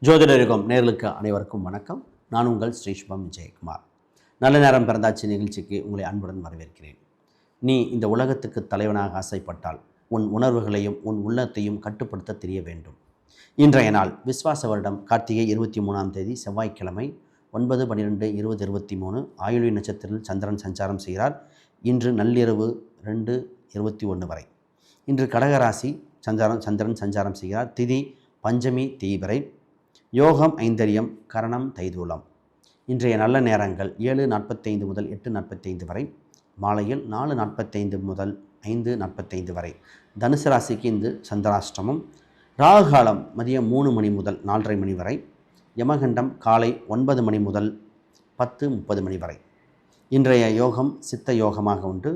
ஜோதிடருக்கும் நேர்களுக்கு அனைவருக்கும் வணக்கம். நான் உங்கள் ஸ்ரீ சுபம் விஜயகுமார். நல்ல நேரம் பிறந்தாச்சு நிகழ்ச்சிக்கு உங்களை அன்புடன் வரவேற்கிறேன். நீ இந்த உலகத்துக்கு தலைவனாக ஆசைப்பட்டால் உன் உணர்வுகளையும் உன் உள்ளத்தையும் கட்டுப்படுத்த தெரிய வேண்டும். இன்றைய நாள் விஸ்வாச வருடம் கார்த்திகை 23ஆம் தேதி செவ்வாய்க்கிழமை 9/12/2023 ஆயுள்வி நட்சத்திரத்தில் சந்திரன் சஞ்சாரம் செய்கிறார். இன்று நள்ளிரவு 2:21 வரை. இன்று கடகராசி சந்திரன் சஞ்சாரம் செய்கிறார். திதி பஞ்சமி தீவிரை, யோகம் ஐந்தரியம், கரணம் தைதூலம். இன்றைய நல்ல நேரங்கள் 7:45 முதல் 8:45 வரை, மாலையில் 4:45 முதல் 5:45 வரை. தனுசு ராசிக்கு இந்த சந்திராஷ்டமம். ராகு காலம் மதியம் 3 மணி முதல் 4:30 மணி வரை, யமகண்டம் காலை 9 மணி முதல் 10:30 மணி வரை. இன்றைய யோகம் சித்த யோகமாக உண்டு.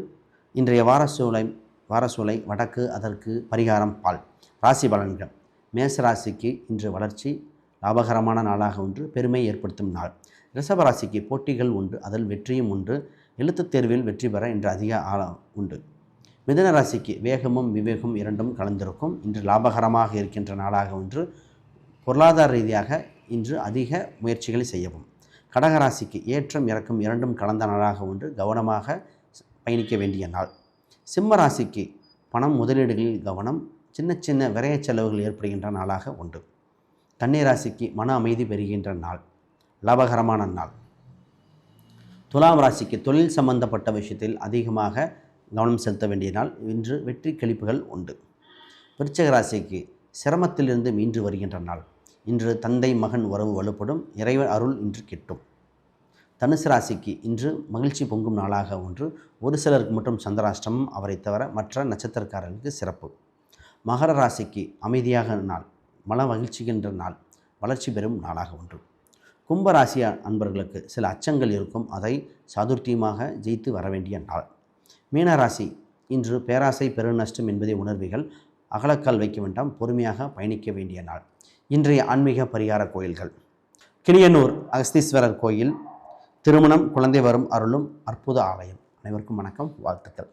இன்றைய வாரசூலை வடக்கு, அதற்கு பரிகாரம் பால். ராசி பலன்கள். மேச ராசிக்கு இன்று வளர்ச்சி லாபகரமான நாளாக ஒன்று, பெருமை ஏற்படுத்தும் நாள். ரிஷப ராசிக்கு போட்டிகள் உண்டு, அதில் வெற்றியும் உண்டு. எழுத்துத் தேர்வில் வெற்றி பெற இன்று அதிக உண்டு. மிதுன ராசிக்கு வேகமும் விவேகம் இரண்டும் கலந்திருக்கும். இன்று லாபகரமாக இருக்கின்ற நாளாக ஒன்று. பொருளாதார ரீதியாக இன்று அதிக முயற்சிகளை செய்யவும். கடகராசிக்கு ஏற்றம் இறக்கம் இரண்டும் கலந்த நாளாக ஒன்று, கவனமாக பயணிக்க வேண்டிய நாள். சிம்ம ராசிக்கு பணம் முதலீடுகளில் கவனம், சின்ன சின்ன விரைய செலவுகள் ஏற்படுகின்ற நாளாக உண்டு. கன்னிராசிக்கு மன அமைதி பெறுகின்ற நாள், லாபகரமான நாள். துலாம் ராசிக்கு தொழில் சம்பந்தப்பட்ட விஷயத்தில் அதிகமாக கவனம் செலுத்த வேண்டிய நாள். இன்று வெற்றி கழிப்புகள் உண்டு. விருச்சிக ராசிக்கு சிரமத்திலிருந்து மீண்டு வருகின்ற நாள். இன்று தந்தை மகன் உறவு வலுப்படும், இறைவன் அருள் இன்று கிட்டும். தனுசு ராசிக்கு இன்று மகிழ்ச்சி பொங்கும் நாளாக ஒன்று. ஒரு சிலருக்கு மட்டும் சந்திராஷ்டமம், அவரை தவிர மற்ற நட்சத்திரக்காரர்களுக்கு சிறப்பு. மகர ராசிக்கு அமைதியாக நாள், மன மகிழ்ச்சிகின்ற நாள், வளர்ச்சி பெறும் நாளாக ஒன்று. கும்பராசி அன்பர்களுக்கு சில அச்சங்கள் இருக்கும், அதை சாதுர்த்தியமாக ஜெயித்து வர வேண்டிய நாள். மீனராசி இன்று பேராசை பெருநஷ்டம் என்பதை உணர்வீர்கள். அகலக்கால் வைக்க வேண்டாம், பொறுமையாக பயணிக்க வேண்டிய நாள். இன்றைய ஆன்மீக பரிகார கோயில்கள். கிளியனூர் அகஸ்தீஸ்வரர் கோயில், திருமணம் குழந்தை வரும் அருளும் அற்புத ஆலயம். அனைவருக்கும் வணக்கம், வாழ்த்துக்கள்.